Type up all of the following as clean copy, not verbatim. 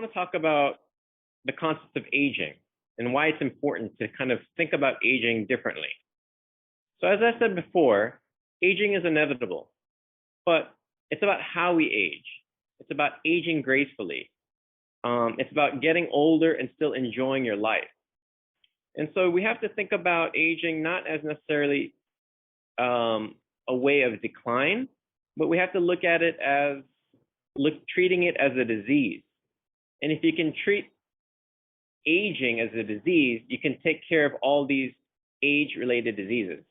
want to talk about the concept of aging and why it's important to kind of think about aging differently. So as I said before, aging is inevitable, but it's about how we age. It's about aging gracefully. It's about getting older and still enjoying your life. And so we have to think about aging not as necessarily a way of decline, but we have to look at it as treating it as a disease. And if you can treat aging as a disease, you can take care of all these age-related diseases.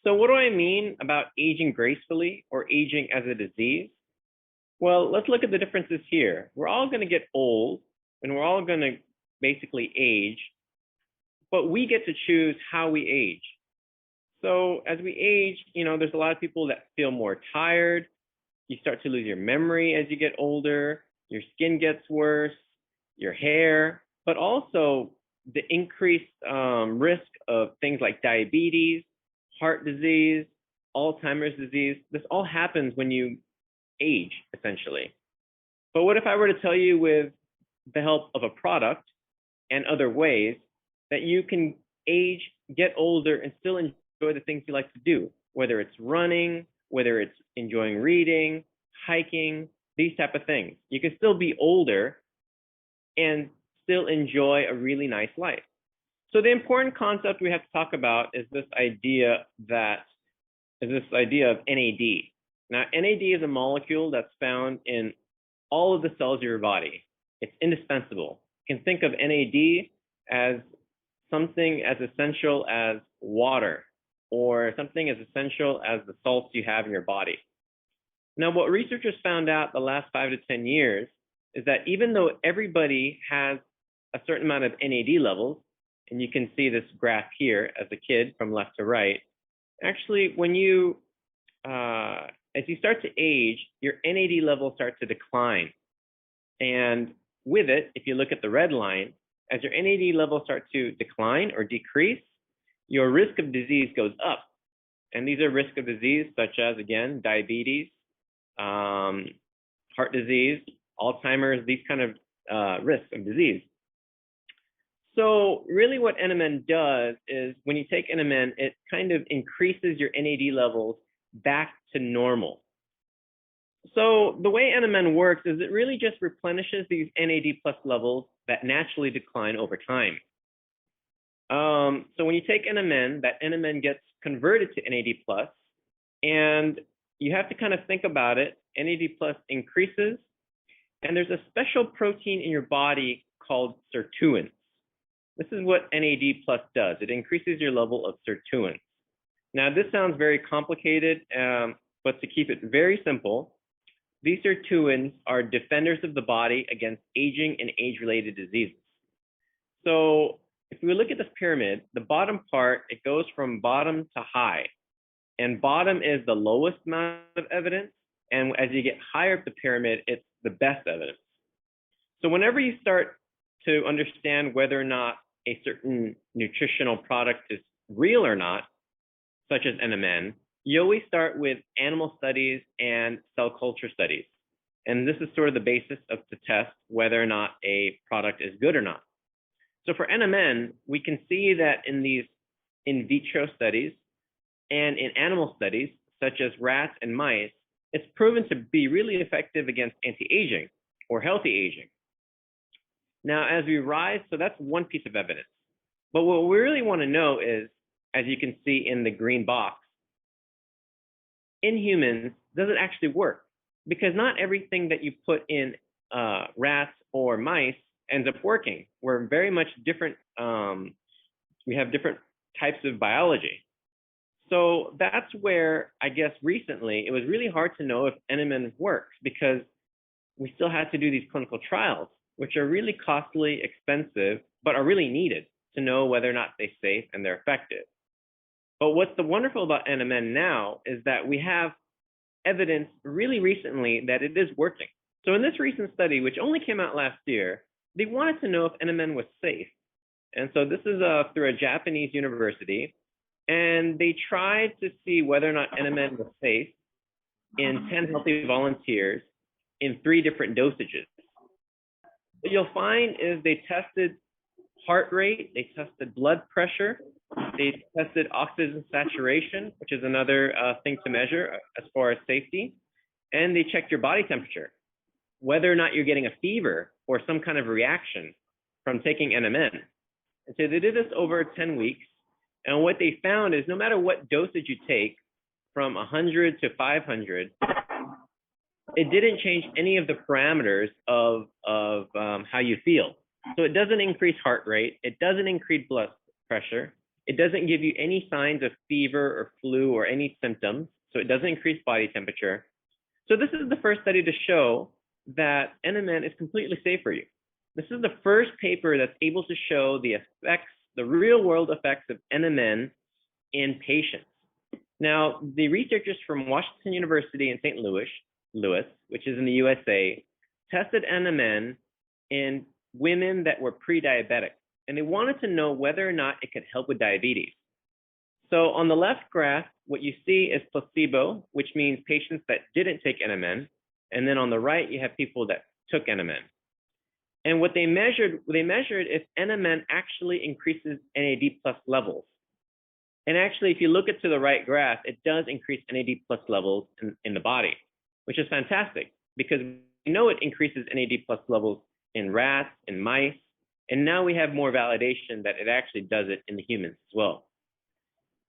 So what do I mean about aging gracefully or aging as a disease? Well, let's look at the differences here. We're all going to get old and we're all going to basically age, but we get to choose how we age. So as we age, there's a lot of people that feel more tired. You start to lose your memory as you get older. Your skin gets worse, your hair, but also the increased risk of things like diabetes, heart disease, Alzheimer's disease. This all happens when you age, essentially. But what if I were to tell you, with the help of a product and other ways, that you can age, get older, and still enjoy the things you like to do, whether it's running, whether it's enjoying reading, hiking, these type of things. You can still be older and still enjoy a really nice life. So the important concept we have to talk about is this idea of NAD. Now, NAD is a molecule that's found in all of the cells of your body. It's indispensable. You can think of NAD as something as essential as water, or something as essential as the salts you have in your body. Now, what researchers found out the last 5 to 10 years is that even though everybody has a certain amount of NAD levels, and you can see this graph here as a kid from left to right, actually, when you, as you start to age, your NAD levels start to decline. And with it, if you look at the red line, as your NAD levels start to decline or decrease, your risk of disease goes up. And these are risks of disease such as, again, diabetes, heart disease, Alzheimer's, these kind of risks of disease. So really what NMN does is, when you take NMN, it kind of increases your NAD levels back to normal. So the way NMN works is it really just replenishes these NAD plus levels that naturally decline over time. So when you take NMN, that NMN gets converted to NAD plus, and you have to kind of think about it. NAD plus increases, and there's a special protein in your body called sirtuins. This is what NAD plus does. It increases your level of sirtuins. Now, this sounds very complicated, but to keep it very simple, these sirtuins are defenders of the body against aging and age-related diseases. So if we look at this pyramid, the bottom part, it goes from bottom to high. And bottom is the lowest amount of evidence. And as you get higher up the pyramid, it's the best evidence. So whenever you start to understand whether or not a certain nutritional product is real or not, such as NMN, you always start with animal studies and cell culture studies. And this is sort of the basis to test whether or not a product is good or not. So for NMN, we can see that in these in vitro studies and in animal studies, such as rats and mice, it's proven to be really effective against anti-aging or healthy aging. Now, as we rise, so that's one piece of evidence. But what we really want to know is, as you can see in the green box, in humans, does it actually work? Because not everything that you put in rats or mice ends up working. We're very much different. We have different types of biology. So that's where, I guess, recently, it was really hard to know if NMN works, because we still had to do these clinical trials, which are really costly, expensive, but are really needed to know whether or not they're safe and they're effective. But what's the wonderful about NMN now is that we have evidence really recently that it is working. So in this recent study, which only came out last year, they wanted to know if NMN was safe. And so this is through a Japanese university, and they tried to see whether or not NMN was safe in 10 healthy volunteers in 3 different dosages. what you'll find is they tested heart rate, they tested blood pressure, they tested oxygen saturation, which is another thing to measure as far as safety, and they checked your body temperature, whether or not you're getting a fever or some kind of reaction from taking NMN. And so they did this over 10 weeks, and what they found is no matter what dosage you take, from 100 to 500, it didn't change any of the parameters of how you feel. So it doesn't increase heart rate, it doesn't increase blood pressure, it doesn't give you any signs of fever or flu or any symptoms, so it doesn't increase body temperature. So this is the first study to show that NMN is completely safe for you. This is the first paper that's able to show the effects, the real world effects of NMN in patients. Now, the researchers from Washington University in St. Louis, which is in the USA, tested NMN in women that were pre-diabetic, and they wanted to know whether or not it could help with diabetes. So on the left graph, what you see is placebo, which means patients that didn't take NMN, and then on the right, you have people that took NMN. And what they measured if NMN actually increases NAD+ levels. And actually, if you look at to the right graph, it does increase NAD+ levels in the body, which is fantastic because we know it increases NAD+ levels in rats, in mice, and now we have more validation that it actually does it in the humans as well.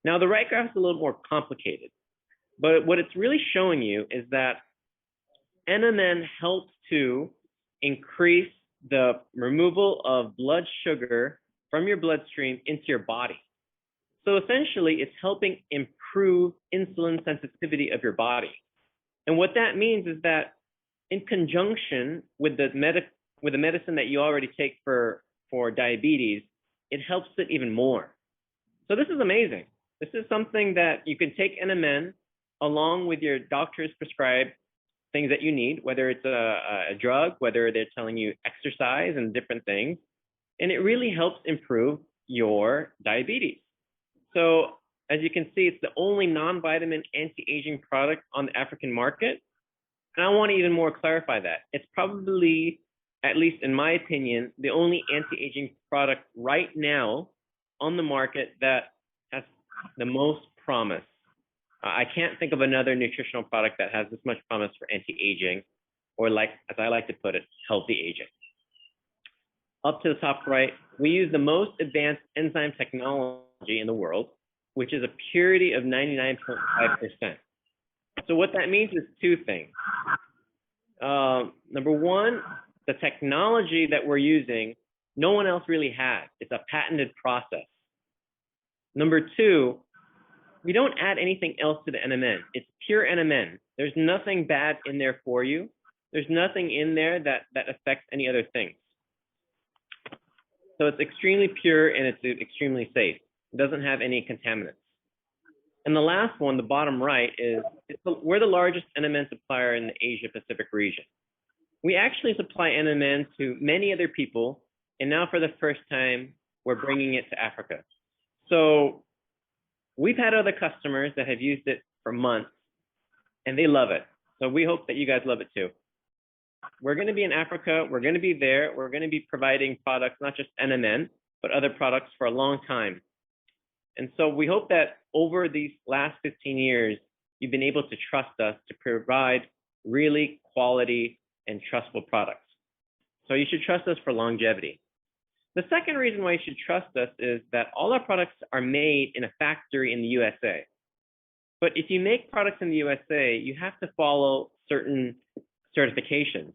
Now, the right graph is a little more complicated, but what it's really showing you is that NMN helps to increase the removal of blood sugar from your bloodstream into your body. So essentially, it's helping improve insulin sensitivity of your body. And what that means is that in conjunction with the medicine that you already take for diabetes, it helps it even more. So this is amazing. This is something that you can take NMN along with your doctor's prescribed things that you need, whether it's a drug, whether they're telling you exercise and different things. And it really helps improve your diabetes. So as you can see, it's the only non-vitamin anti-aging product on the African market. And I want to even more clarify that. It's probably, at least in my opinion, the only anti-aging product right now on the market that has the most promise. I can't think of another nutritional product that has this much promise for anti-aging, or like, as I like to put it, healthy aging. Up to the top right, we use the most advanced enzyme technology in the world, which is a purity of 99.5%. So what that means is two things. Number one, the technology that we're using, no one else really has. It's a patented process. Number two, we don't add anything else to the NMN. It's pure NMN. There's nothing bad in there for you. There's nothing in there that affects any other things. So it's extremely pure and it's extremely safe. It doesn't have any contaminants. And the last one, the bottom right, is we're the largest NMN supplier in the Asia Pacific region. We actually supply NMN to many other people, and now for the first time, we're bringing it to Africa. So we've had other customers that have used it for months, and they love it. So we hope that you guys love it too. We're going to be in Africa. We're going to be there. We're going to be providing products, not just NMN, but other products for a long time. And so we hope that over these last 15 years, you've been able to trust us to provide really quality and trustful products. So you should trust us for longevity. The second reason why you should trust us is that all our products are made in a factory in the USA. But if you make products in the USA, you have to follow certain certifications.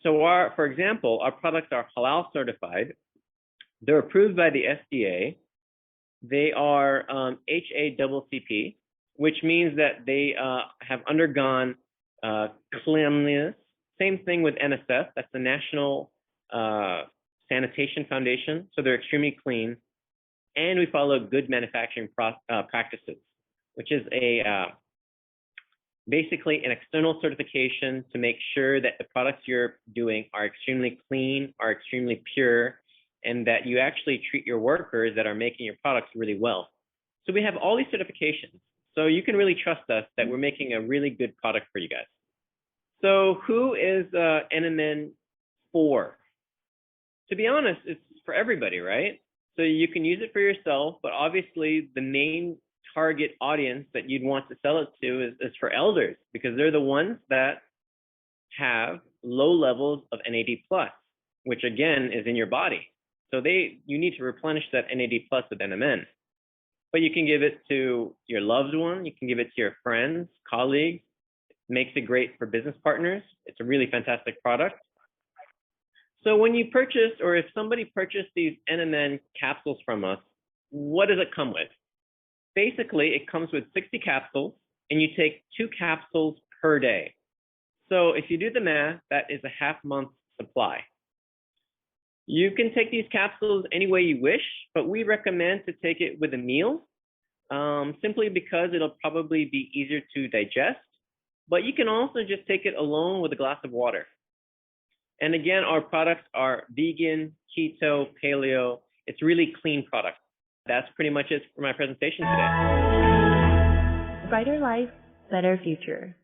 So for example, our products are halal certified. They're approved by the FDA. They are HACCP, which means that they have undergone cleanliness. Same thing with NSF, that's the National Sanitation Foundation, so they're extremely clean. And we follow good manufacturing practices, which is basically an external certification to make sure that the products you're doing are extremely clean, are extremely pure, and that you actually treat your workers that are making your products really well. So we have all these certifications. So you can really trust us that we're making a really good product for you guys. So who is NMN for? To be honest, it's for everybody, right? So you can use it for yourself, but obviously the main target audience that you'd want to sell it to is for elders, because they're the ones that have low levels of NAD+, which again is in your body. So you need to replenish that NAD+ with NMN. But you can give it to your loved one, you can give it to your friends, colleagues. It makes it great for business partners. It's a really fantastic product. So when you purchase, or if somebody purchased these NMN capsules from us, what does it come with? Basically, it comes with 60 capsules, and you take 2 capsules per day. So if you do the math, that is a half-month supply. You can take these capsules any way you wish, but we recommend to take it with a meal, simply because it'll probably be easier to digest. But you can also just take it alone with a glass of water. And again, our products are vegan, keto, paleo. It's really clean product. That's pretty much it for my presentation today. Brighter life, better future.